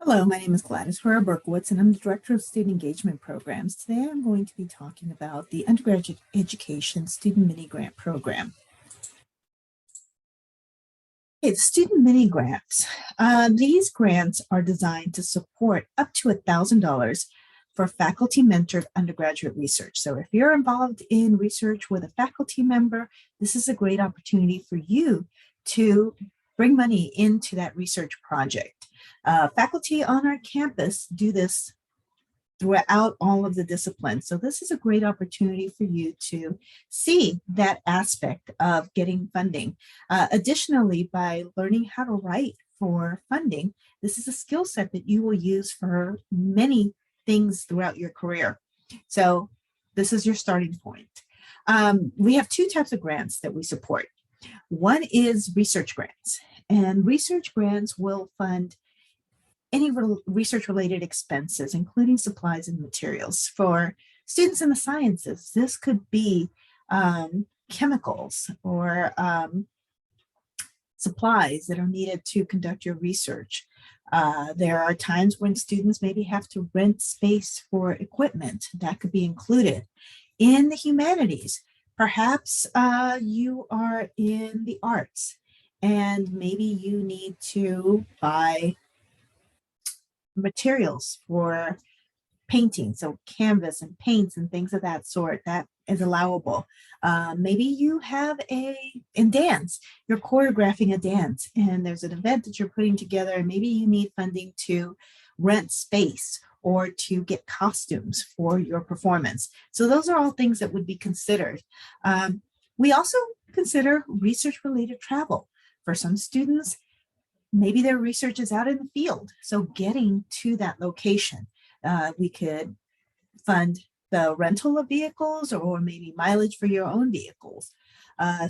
Hello, my name is Gladys Herrera Berkowitz, and I'm the Director of Student Engagement Programs. Today I'm going to be talking about the Undergraduate Education Student Mini Grant Program. Okay, the Student Mini Grants. These grants are designed to support up to $1,000 for faculty-mentored undergraduate research. So if you're involved in research with a faculty member, this is a great opportunity for you to bring money into that research project. Faculty on our campus do this throughout all of the disciplines. So this is a great opportunity for you to see that aspect of getting funding. Additionally, by learning how to write for funding, this is a skill set that you will use for many things throughout your career. So this is your starting point. We have two types of grants that we support. One is research grants, and research grants will fund any research-related expenses, including supplies and materials. For students in the sciences, this could be chemicals or supplies that are needed to conduct your research. There are times when students maybe have to rent space for equipment that could be included. In the humanities, perhaps you are in the arts and maybe you need to buy materials for painting, so canvas and paints and things of that sort. That is allowable. Maybe you have in dance, you're choreographing a dance and there's an event that you're putting together, and maybe you need funding to rent space or to get costumes for your performance. So those are all things that would be considered. We also consider research-related travel. For some students, maybe their research is out in the field, so getting to that location. We could fund the rental of vehicles or maybe mileage for your own vehicles.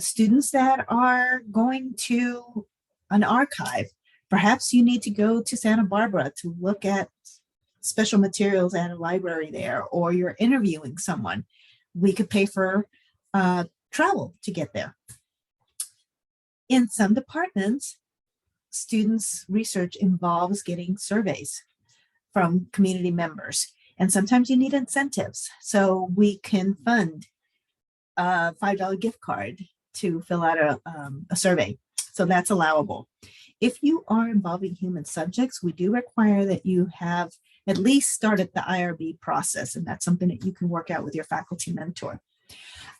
Students that are going to an archive, perhaps you need to go to Santa Barbara to look at special materials at a library there, or you're interviewing someone. We could pay for travel to get there. In some departments, students' research involves getting surveys from community members. And sometimes you need incentives. So we can fund a $5 gift card to fill out a survey. So that's allowable. If you are involving human subjects, we do require that you have at least started the IRB process, and that's something that you can work out with your faculty mentor.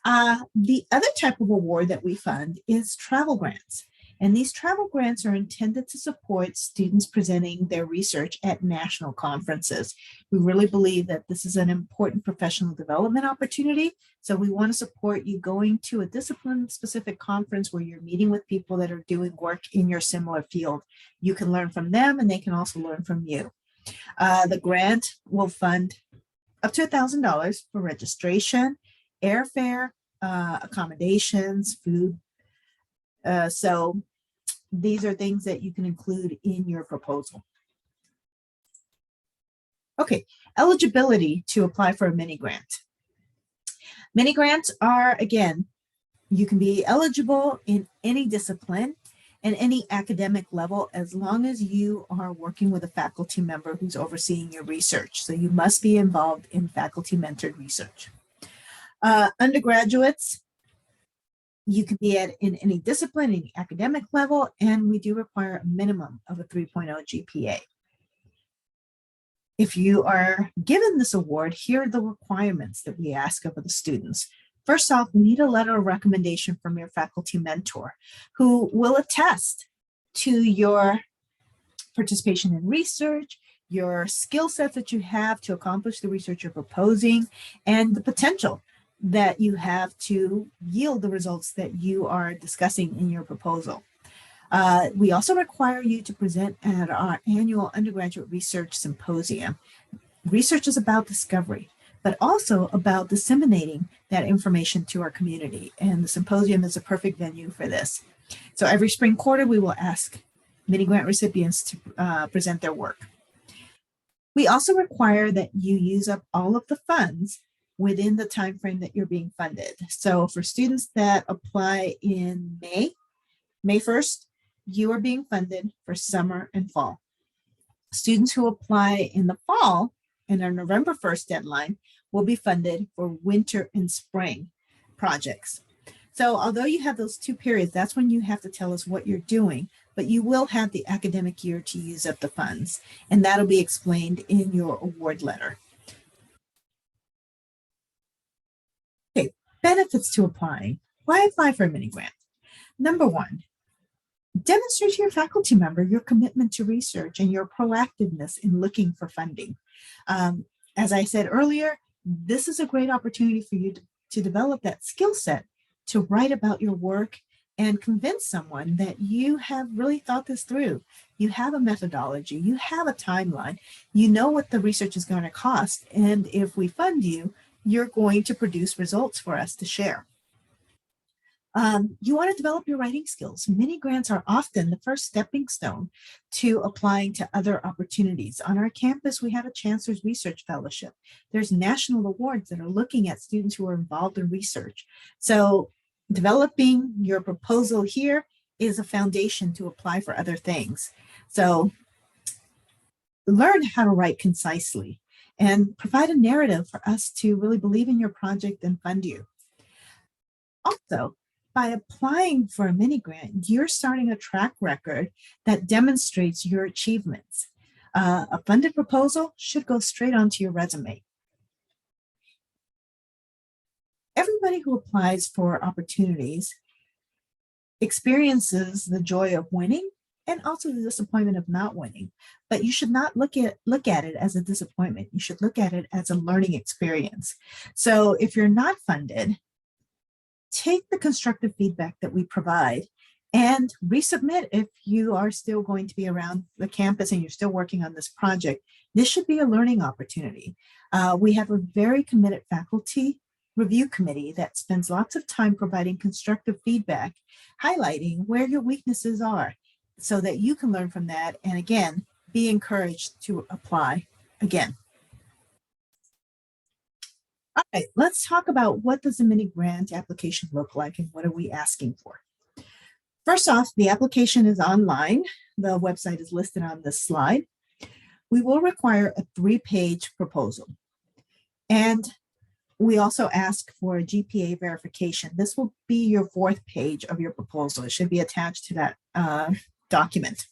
The other type of award that we fund is travel grants. And these travel grants are intended to support students presenting their research at national conferences. We really believe that this is an important professional development opportunity. So we want to support you going to a discipline-specific conference where you're meeting with people that are doing work in your similar field. You can learn from them and they can also learn from you. The grant will fund up to $1,000 for registration, airfare, accommodations, food. So these are things that you can include in your proposal. Okay, eligibility to apply for a mini grant. Mini grants are, again, you can be eligible in any discipline and any academic level as long as you are working with a faculty member who's overseeing your research. So you must be involved in faculty mentored research. Undergraduates, you can be in any discipline, any academic level, and we do require a minimum of a 3.0 GPA. If you are given this award, here are the requirements that we ask of the students. First off, we need a letter of recommendation from your faculty mentor who will attest to your participation in research, your skill sets that you have to accomplish the research you're proposing, and the potential that you have to yield the results that you are discussing in your proposal. We also require you to present at our annual undergraduate research symposium. Research is about discovery, but also about disseminating that information to our community, and the symposium is a perfect venue for this. So every spring quarter, we will ask mini grant recipients to present their work. We also require that you use up all of the funds within the time frame that you're being funded. So for students that apply in May 1st, you are being funded for summer and fall. Students who apply in the fall and our November 1st deadline will be funded for winter and spring projects. So although you have those 2 periods, that's when you have to tell us what you're doing, but you will have the academic year to use up the funds, and that'll be explained in your award letter. Okay, benefits to applying. Why apply for a mini grant? Number one, demonstrate to your faculty member your commitment to research and your proactiveness in looking for funding. As I said earlier, this is a great opportunity for you to develop that skill set to write about your work and convince someone that you have really thought this through. You have a methodology, you have a timeline, you know what the research is going to cost, and if we fund you, you're going to produce results for us to share. You want to develop your writing skills. Mini grants are often the first stepping stone to applying to other opportunities. On our campus, we have a Chancellor's Research Fellowship. There's national awards that are looking at students who are involved in research. So developing your proposal here is a foundation to apply for other things. So learn how to write concisely and provide a narrative for us to really believe in your project and fund you. Also, by applying for a mini grant, you're starting a track record that demonstrates your achievements. A funded proposal should go straight onto your resume. Everybody who applies for opportunities experiences the joy of winning and also the disappointment of not winning. But you should not look at it as a disappointment. You should look at it as a learning experience. So if you're not funded, take the constructive feedback that we provide and resubmit if you are still going to be around the campus and you're still working on this project. This should be a learning opportunity. We have a very committed faculty review committee that spends lots of time providing constructive feedback, highlighting where your weaknesses are so that you can learn from that and again, be encouraged to apply again. All right, let's talk about what does a mini grant application look like and what are we asking for? First off, the application is online. The website is listed on this slide. We will require a 3-page proposal. And we also ask for a GPA verification. This will be your 4th page of your proposal. It should be attached to that document.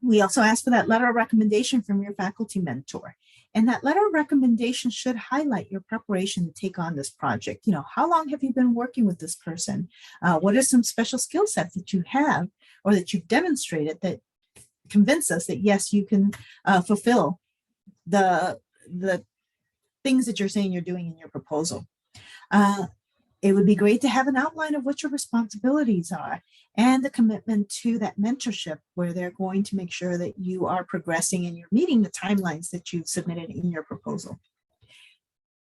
We also ask for that letter of recommendation from your faculty mentor. And that letter of recommendation should highlight your preparation to take on this project. You know, how long have you been working with this person? What are some special skill sets that you have or that you've demonstrated that convince us that, yes, you can fulfill the things that you're saying you're doing in your proposal. It would be great to have an outline of what your responsibilities are and the commitment to that mentorship where they're going to make sure that you are progressing and you're meeting the timelines that you've submitted in your proposal.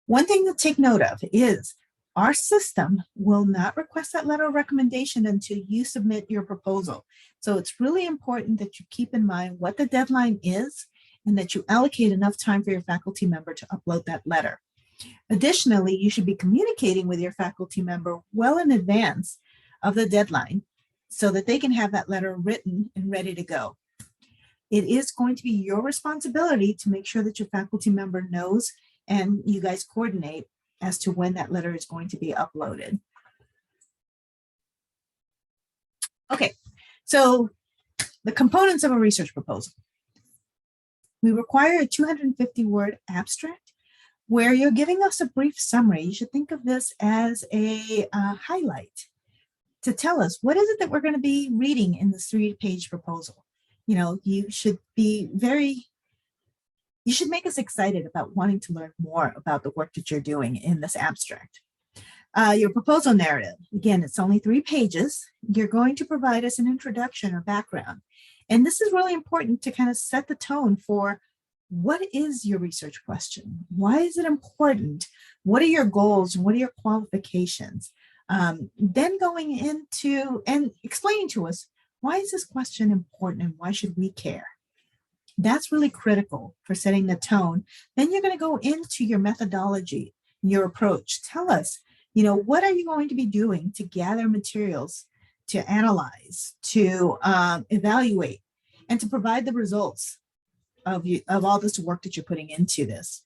One thing to take note of is our system will not request that letter of recommendation until you submit your proposal. So it's really important that you keep in mind what the deadline is and that you allocate enough time for your faculty member to upload that letter. Additionally, you should be communicating with your faculty member well in advance of the deadline so that they can have that letter written and ready to go. It is going to be your responsibility to make sure that your faculty member knows and you guys coordinate as to when that letter is going to be uploaded. Okay, so the components of a research proposal. We require a 250-word abstract where you're giving us a brief summary. You should think of this as a highlight to tell us what is it that we're going to be reading in this 3-page proposal. You know, you should make us excited about wanting to learn more about the work that you're doing in this abstract. Your proposal narrative, again, it's only 3 pages. You're going to provide us an introduction or background. And this is really important to kind of set the tone for what is your research question? Why is it important? What are your goals? What are your qualifications? Then going into and explaining to us, why is this question important and why should we care? That's really critical for setting the tone. Then you're going to go into your methodology, your approach. Tell us, you know, what are you going to be doing to gather materials, to analyze, to evaluate? and to provide the results of all this work that you're putting into this.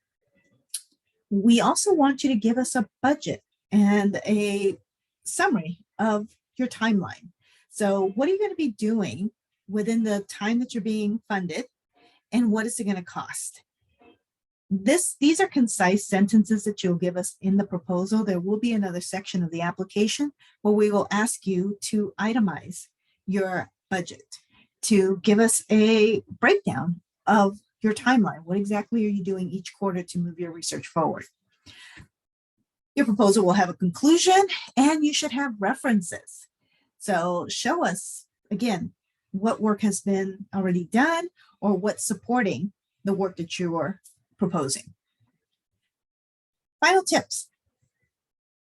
We also want you to give us a budget and a summary of your timeline. So what are you going to be doing within the time that you're being funded, and what is it going to cost? These are concise sentences that you'll give us in the proposal. There will be another section of the application where we will ask you to itemize your budget, to give us a breakdown of your timeline. What exactly are you doing each quarter to move your research forward? Your proposal will have a conclusion, and you should have references. So show us, again, what work has been already done or what's supporting the work that you are proposing. Final tips.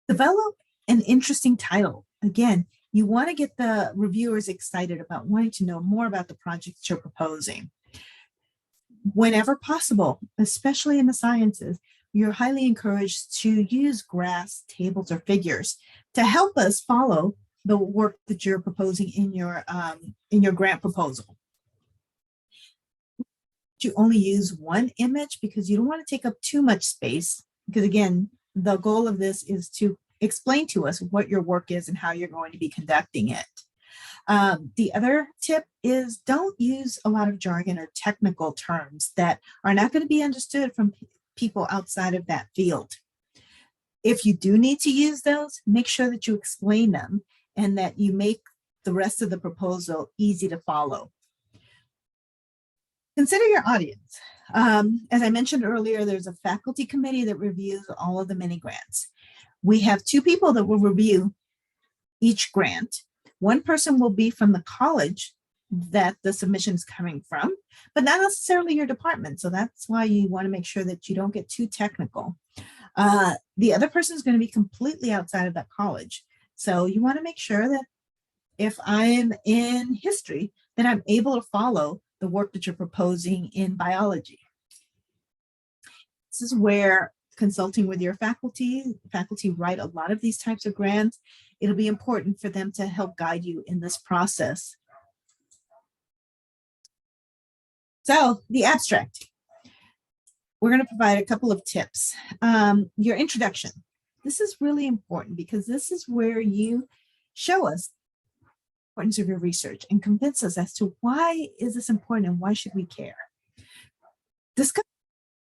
Develop an interesting title. Again, you want to get the reviewers excited about wanting to know more about the project you're proposing. Whenever possible, especially in the sciences, you're highly encouraged to use graphs, tables, or figures to help us follow the work that you're proposing in your grant proposal. You only use one image because you don't want to take up too much space, because again, the goal of this is to explain to us what your work is and how you're going to be conducting it. The other tip is don't use a lot of jargon or technical terms that are not going to be understood from people outside of that field. If you do need to use those, make sure that you explain them and that you make the rest of the proposal easy to follow. Consider your audience. As I mentioned earlier, there's a faculty committee that reviews all of the mini grants. We have 2 people that will review each grant. One person will be from the college that the submission is coming from, but not necessarily your department. So that's why you want to make sure that you don't get too technical. The other person is going to be completely outside of that college. So you want to make sure that if I'm in history, that I'm able to follow the work that you're proposing in biology. This is where consulting with your faculty write a lot of these types of grants. It'll be important for them to help guide you in this process. So the abstract, we're going to provide a couple of tips. Your introduction. This is really important because this is where you show us the importance of your research and convince us as to why is this important and why should we care. Discuss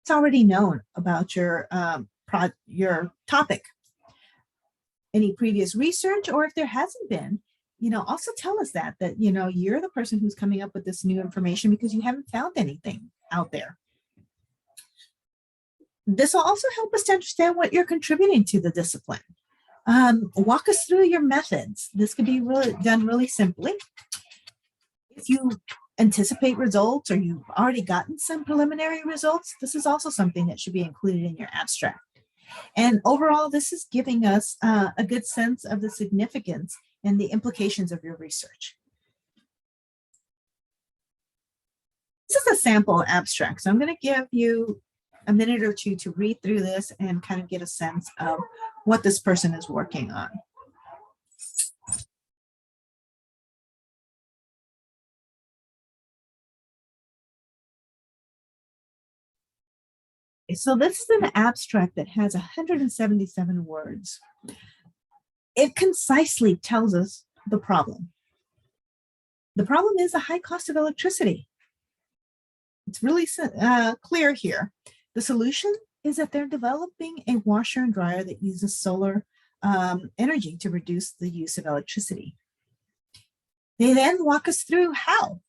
what's already known about your topic. Any previous research, or if there hasn't been, also tell us that you're the person who's coming up with this new information because you haven't found anything out there. This will also help us to understand what you're contributing to the discipline. Walk us through your methods. This could be done really simply. If you anticipate results or you've already gotten some preliminary results, this is also something that should be included in your abstract. And overall, this is giving us a good sense of the significance and the implications of your research. This is a sample abstract, so I'm going to give you a minute or two to read through this and kind of get a sense of what this person is working on. So this is an abstract that has 177 words. It concisely tells us the problem. The problem is the high cost of electricity. It's really clear here. The solution is that they're developing a washer and dryer that uses solar energy to reduce the use of electricity. They then walk us through how.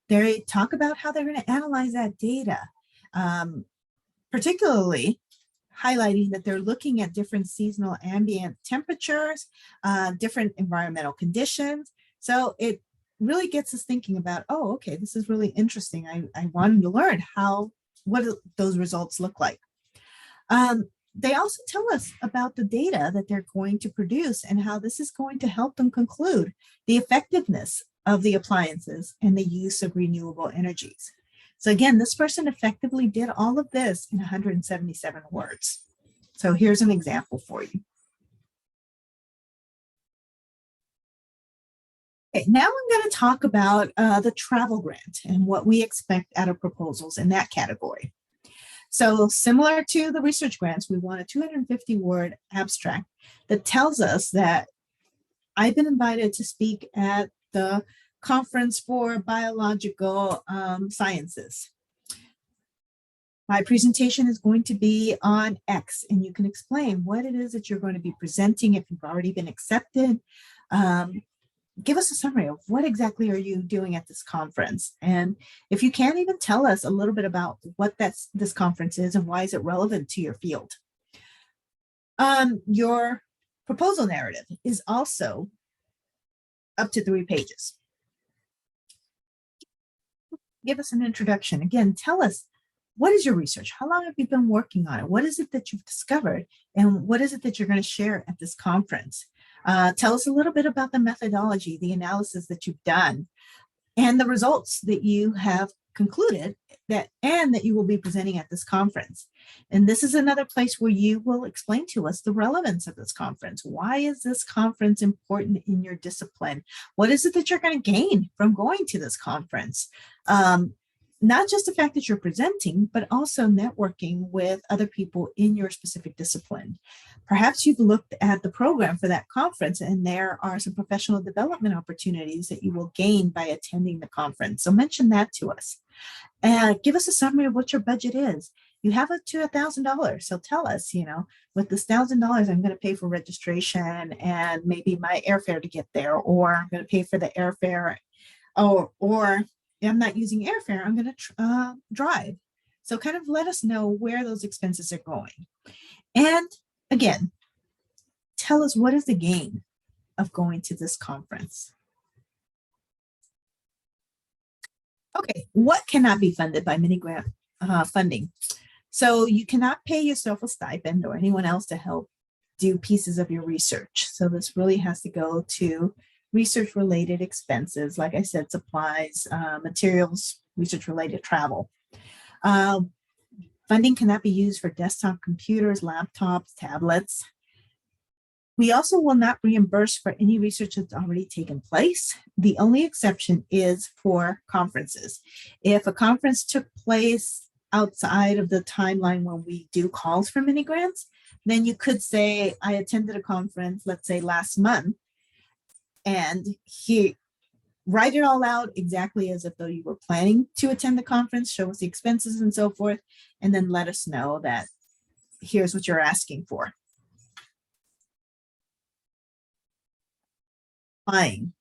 They talk about how they're going to analyze that data, particularly highlighting that they're looking at different seasonal ambient temperatures, different environmental conditions. So it really gets us thinking about, oh, okay, this is really interesting. I wanted to learn what those results look like. They also tell us about the data that they're going to produce and how this is going to help them conclude the effectiveness of the appliances and the use of renewable energies. So again, this person effectively did all of this in 177 words. So here's an example for you. Okay, now I'm going to talk about the travel grant and what we expect out of proposals in that category. So similar to the research grants, we want a 250 word abstract that tells us that I've been invited to speak at the conference for biological sciences. My presentation is going to be on X, and you can explain what it is that you're going to be presenting if you've already been accepted. Give us a summary of what exactly are you doing at this conference. And if you can't even tell us a little bit about what this conference is and why is it relevant to your field. Your proposal narrative is also up to 3 pages. Give us an introduction. Again, tell us, what is your research? How long have you been working on it? What is it that you've discovered? And what is it that you're going to share at this conference? Tell us a little bit about the methodology, the analysis that you've done, and the results that you have concluded and that you will be presenting at this conference. And this is another place where you will explain to us the relevance of this conference. Why is this conference important in your discipline? What is it that you're going to gain from going to this conference? Not just the fact that you're presenting, but also networking with other people in your specific discipline. Perhaps you've looked at the program for that conference and there are some professional development opportunities that you will gain by attending the conference. So mention that to us. And give us a summary of what your budget is. You have it to $1,000. So tell us, with this $1,000, I'm going to pay for registration and maybe my airfare to get there, or I'm going to pay for the airfare, or I'm not using airfare, I'm going to drive. So kind of let us know where those expenses are going. And again, tell us, what is the gain of going to this conference? Okay, what cannot be funded by mini grant funding? So you cannot pay yourself a stipend or anyone else to help do pieces of your research. So this really has to go to research-related expenses, like I said, supplies, materials, research-related travel. Funding cannot be used for desktop computers, laptops, tablets. We also will not reimburse for any research that's already taken place. The only exception is for conferences. If a conference took place outside of the timeline when we do calls for mini grants, then you could say, I attended a conference, let's say last month, and write it all out exactly as if though you were planning to attend the conference, show us the expenses and so forth, and then let us know that here's what you're asking for. Fine.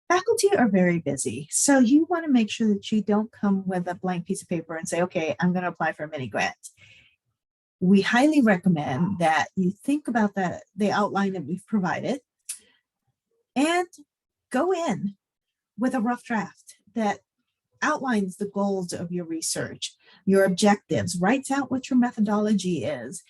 Faculty are very busy, so you want to make sure that you don't come with a blank piece of paper and say, okay, I'm going to apply for a mini grant. We highly recommend that you think about the outline that we've provided and go in with a rough draft that outlines the goals of your research, your objectives, writes out what your methodology is,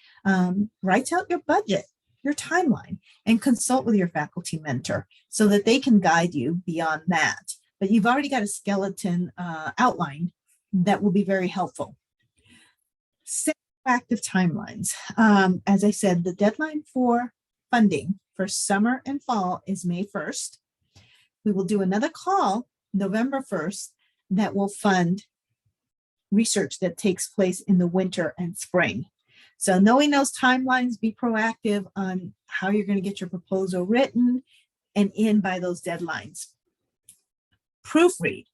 writes out your budget, your timeline, and consult with your faculty mentor so that they can guide you beyond that. But you've already got a skeleton outline that will be very helpful. Set active timelines. As I said, the deadline for funding for summer and fall is May 1st. We will do another call November 1st that will fund research that takes place in the winter and spring. So knowing those timelines, be proactive on how you're going to get your proposal written and in by those deadlines. Proofread.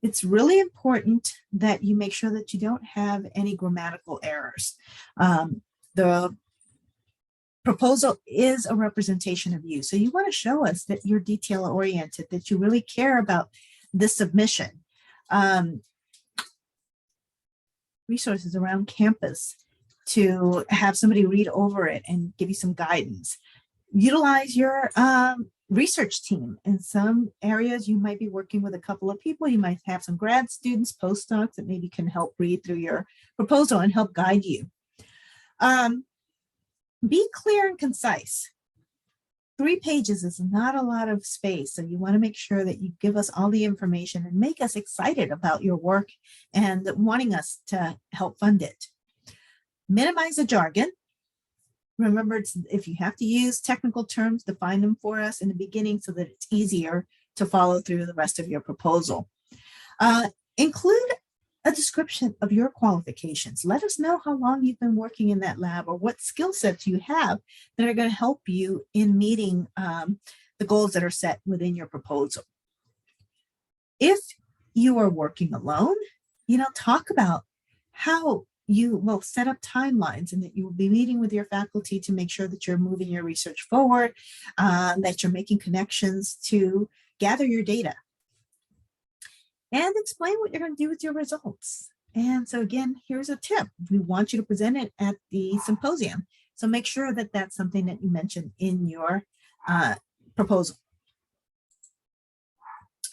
It's really important that you make sure that you don't have any grammatical errors. The proposal is a representation of you. So you want to show us that you're detail oriented, that you really care about this submission. Resources around campus to have somebody read over it and give you some guidance. Utilize your research team. In some areas, you might be working with a couple of people. You might have some grad students, postdocs that maybe can help read through your proposal and help guide you. Be clear and concise. 3 pages is not a lot of space, so you want to make sure that you give us all the information and make us excited about your work and wanting us to help fund it. Minimize the jargon. Remember, if you have to use technical terms, define them for us in the beginning so that it's easier to follow through the rest of your proposal. Include a description of your qualifications. Let us know how long you've been working in that lab or what skill sets you have that are going to help you in meeting the goals that are set within your proposal. If you are working alone, talk about how you will set up timelines and that you will be meeting with your faculty to make sure that you're moving your research forward, that you're making connections to gather your data, and explain what you're going to do with your results. And so again, here's a tip. We want you to present it at the symposium. So make sure that that's something that you mention in your proposal.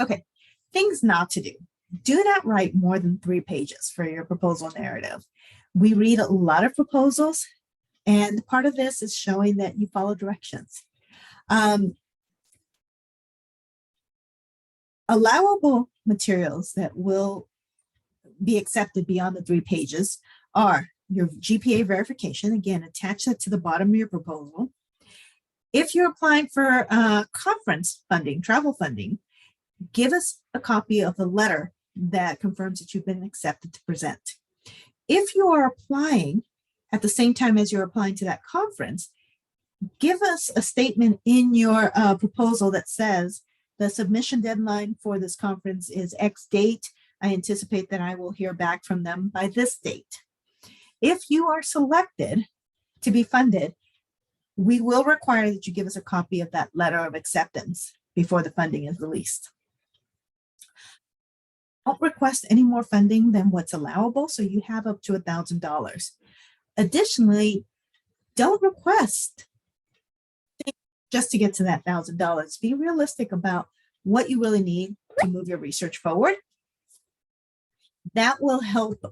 Okay, things not to do. Do not write more than 3 pages for your proposal narrative. We read a lot of proposals, and part of this is showing that you follow directions. Allowable materials that will be accepted beyond the 3 pages are your GPA verification. Again, attach that to the bottom of your proposal. If you're applying for conference funding, travel funding, give us a copy of the letter that confirms that you've been accepted to present. If you are applying at the same time as you're applying to that conference, give us a statement in your proposal that says the submission deadline for this conference is X date. I anticipate that I will hear back from them by this date. If you are selected to be funded, we will require that you give us a copy of that letter of acceptance before the funding is released. Don't request any more funding than what's allowable, so you have up to $1,000. Additionally, don't request just to get to that $1,000. Be realistic about what you really need to move your research forward. That will help.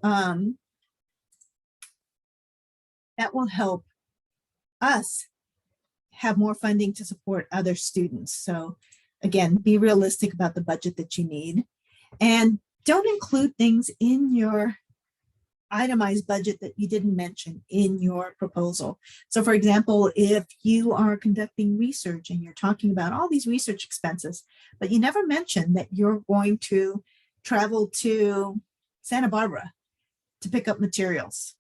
That will help us have more funding to support other students. So again, be realistic about the budget that you need, and don't include things in your itemized budget that you didn't mention in your proposal. So for example, if you are conducting research and you're talking about all these research expenses, but you never mention that you're going to travel to Santa Barbara to pick up materials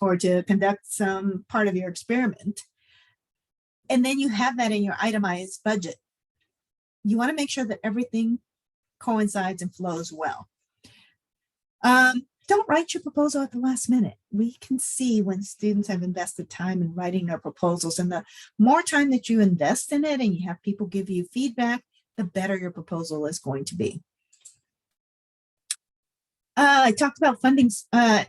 or to conduct some part of your experiment, and then you have that in your itemized budget, you want to make sure that everything coincides and flows well. Don't write your proposal at the last minute. We can see when students have invested time in writing their proposals, and the more time that you invest in it and you have people give you feedback, the better your proposal is going to be. I talked about funding. I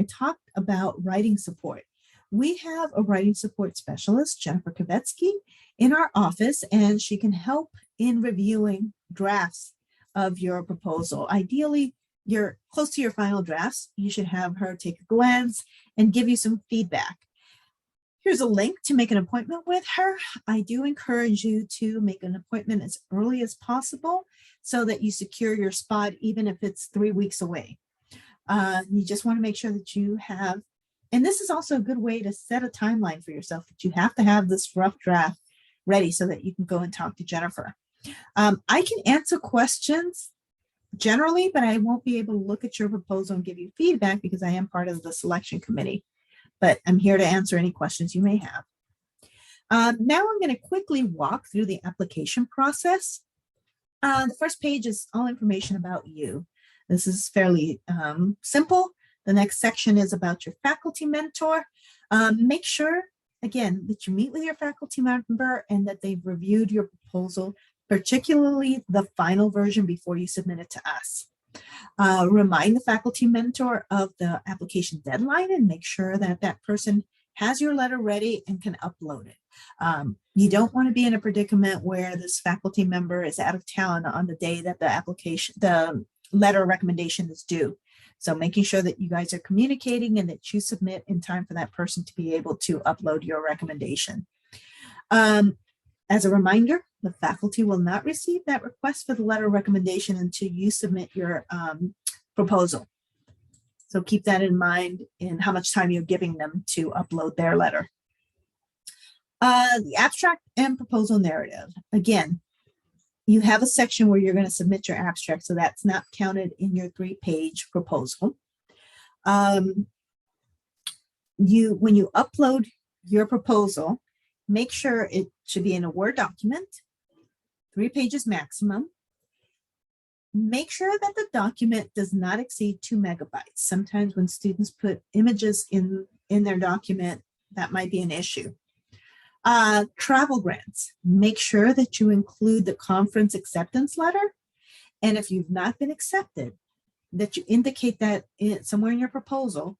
talked about writing support. We have a writing support specialist, Jennifer Kavetsky, in our office, and she can help in reviewing drafts of your proposal. Ideally, you're close to your final drafts. You should have her take a glance and give you some feedback. Here's a link to make an appointment with her. I do encourage you to make an appointment as early as possible so that you secure your spot, even if it's 3 weeks away. You just want to make sure that you have, and this is also a good way to set a timeline for yourself, that you have to have this rough draft ready so that you can go and talk to Jennifer. I can answer questions generally, but I won't be able to look at your proposal and give you feedback because I am part of the selection committee, but I'm here to answer any questions you may have. Now I'm going to quickly walk through the application process. The first page is all information about you. This is fairly simple. The next section is about your faculty mentor. Make sure, again, that you meet with your faculty member and that they've reviewed your proposal, particularly the final version, before you submit it to us. Remind the faculty mentor of the application deadline and make sure that that person has your letter ready and can upload it. You don't want to be in a predicament where this faculty member is out of town on the day that the letter recommendation is due. So making sure that you guys are communicating and that you submit in time for that person to be able to upload your recommendation. As a reminder, the faculty will not receive that request for the letter recommendation until you submit your proposal. So keep that in mind in how much time you're giving them to upload their letter. The abstract and proposal narrative. Again, you have a section where you're going to submit your abstract, so that's not counted in your 3-page proposal. When you upload your proposal, make sure it should be in a Word document, 3 pages maximum. Make sure that the document does not exceed 2 megabytes. Sometimes when students put images in their document, that might be an issue. Travel grants. Make sure that you include the conference acceptance letter. And if you've not been accepted, that you indicate that somewhere in your proposal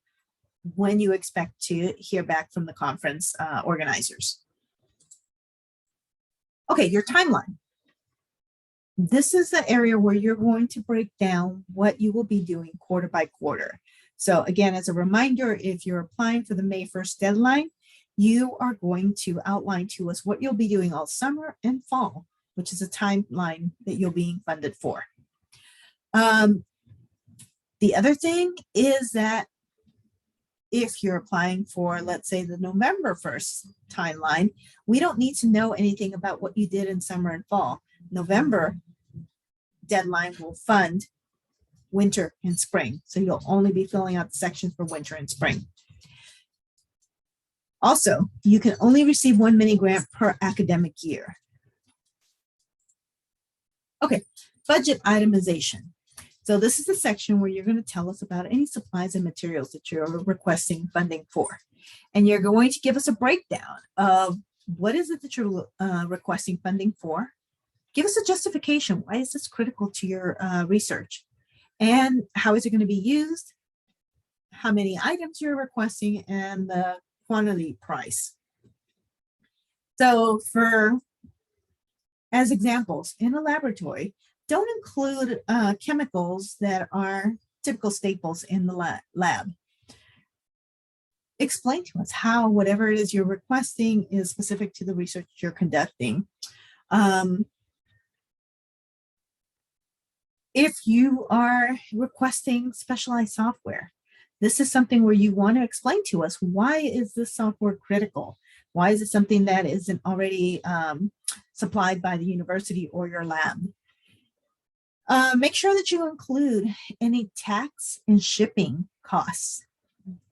when you expect to hear back from the conference organizers. Okay, your timeline. This is the area where you're going to break down what you will be doing quarter by quarter. So again, as a reminder, if you're applying for the May 1st deadline, you are going to outline to us what you'll be doing all summer and fall, which is a timeline that you're being funded for. The other thing is that if you're applying for, let's say, the November 1st timeline, we don't need to know anything about what you did in summer and fall. November deadline will fund winter and spring. So you'll only be filling out the sections for winter and spring. Also, you can only receive 1 mini grant per academic year. Okay, budget itemization. So this is the section where you're going to tell us about any supplies and materials that you're requesting funding for. And you're going to give us a breakdown of what is it that you're requesting funding for. Give us a justification. Why is this critical to your research? And how is it going to be used? How many items you're requesting and the quantity price. So as examples, in a laboratory, don't include chemicals that are typical staples in the lab. Explain to us how whatever it is you're requesting is specific to the research you're conducting. If you are requesting specialized software, this is something where you want to explain to us, why is this software critical? Why is it something that isn't already supplied by the university or your lab? Make sure that you include any tax and shipping costs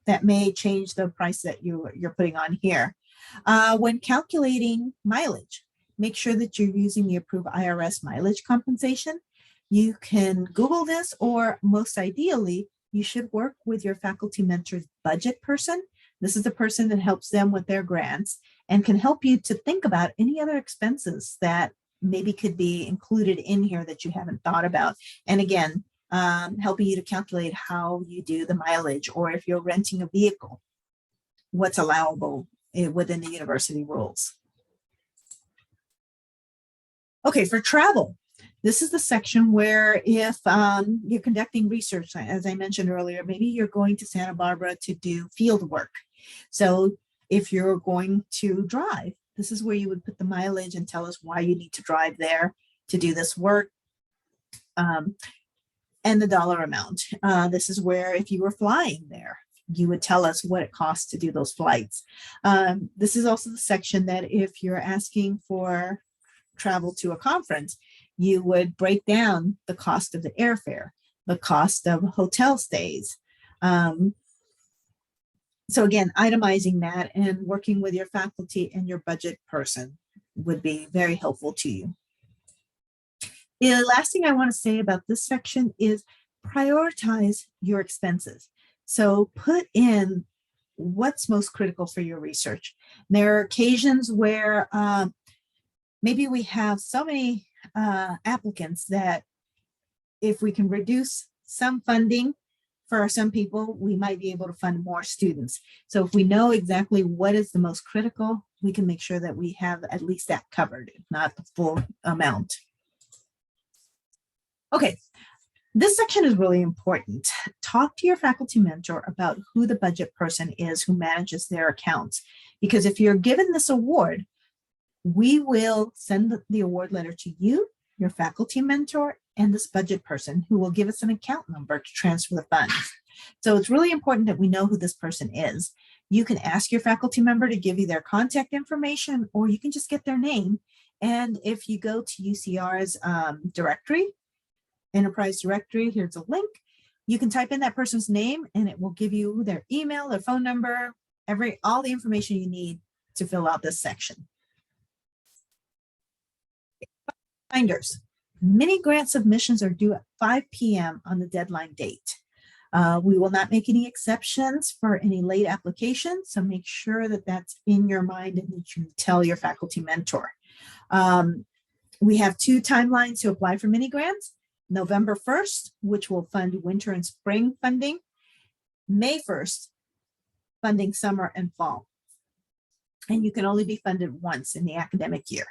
that may change the price that you're putting on here. When calculating mileage, make sure that you're using the approved IRS mileage compensation. You can Google this, or most ideally, you should work with your faculty mentor's budget person. This is the person that helps them with their grants and can help you to think about any other expenses that maybe could be included in here that you haven't thought about. And again, helping you to calculate how you do the mileage, or if you're renting a vehicle, what's allowable within the university rules. Okay, for travel. This is the section where if you're conducting research, as I mentioned earlier, maybe you're going to Santa Barbara to do field work. So if you're going to drive, this is where you would put the mileage and tell us why you need to drive there to do this work, and the dollar amount. This is where if you were flying there, you would tell us what it costs to do those flights. This is also the section that if you're asking for travel to a conference, you would break down the cost of the airfare, the cost of hotel stays. So again, itemizing that and working with your faculty and your budget person would be very helpful to you. The last thing I want to say about this section is prioritize your expenses. So put in what's most critical for your research. There are occasions where maybe we have so many applicants that if we can reduce some funding for some people, we might be able to fund more students. So if we know exactly what is the most critical, we can make sure that we have at least that covered, if not the full amount. Okay, this section is really important. Talk to your faculty mentor about who the budget person is who manages their accounts. Because if you're given this award, we will send the award letter to you, your faculty mentor, and this budget person who will give us an account number to transfer the funds. So it's really important that we know who this person is. You can ask your faculty member to give you their contact information, or you can just get their name. And if you go to UCR's directory, enterprise directory, here's a link. You can type in that person's name and it will give you their email, their phone number, all the information you need to fill out this section. Reminders. Mini grant submissions are due at 5 p.m. on the deadline date. We will not make any exceptions for any late applications, so make sure that that's in your mind and that you tell your faculty mentor. We have 2 timelines to apply for mini grants. November 1st, which will fund winter and spring funding. May 1st, funding summer and fall. And you can only be funded once in the academic year.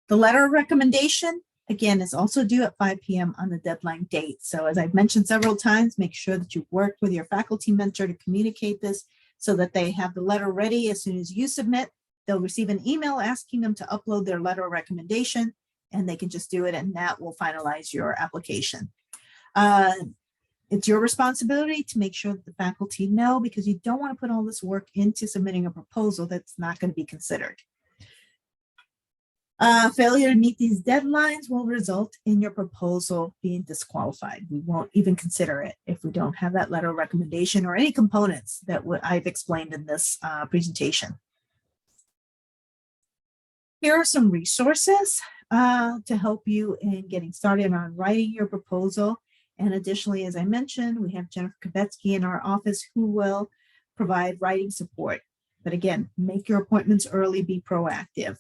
The letter of recommendation, again, is also due at 5 p.m. on the deadline date. So as I've mentioned several times, make sure that you work with your faculty mentor to communicate this so that they have the letter ready as soon as you submit. They'll receive an email asking them to upload their letter of recommendation, and they can just do it, and that will finalize your application. It's your responsibility to make sure that the faculty know, because you don't want to put all this work into submitting a proposal that's not going to be considered. Failure to meet these deadlines will result in your proposal being disqualified. We won't even consider it if we don't have that letter of recommendation or any components that I've explained in this presentation. Here are some resources to help you in getting started on writing your proposal. And additionally, as I mentioned, we have Jennifer Kubetsky in our office who will provide writing support. But again, make your appointments early, be proactive.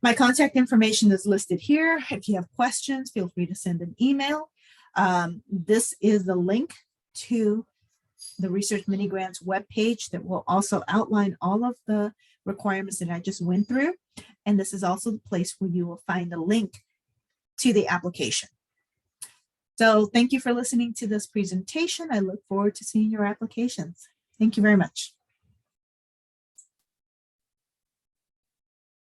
My contact information is listed here. If you have questions, feel free to send an email. This is the link to the Research Mini Grants webpage that will also outline all of the requirements that I just went through. And this is also the place where you will find a link to the application. So thank you for listening to this presentation. I look forward to seeing your applications. Thank you very much.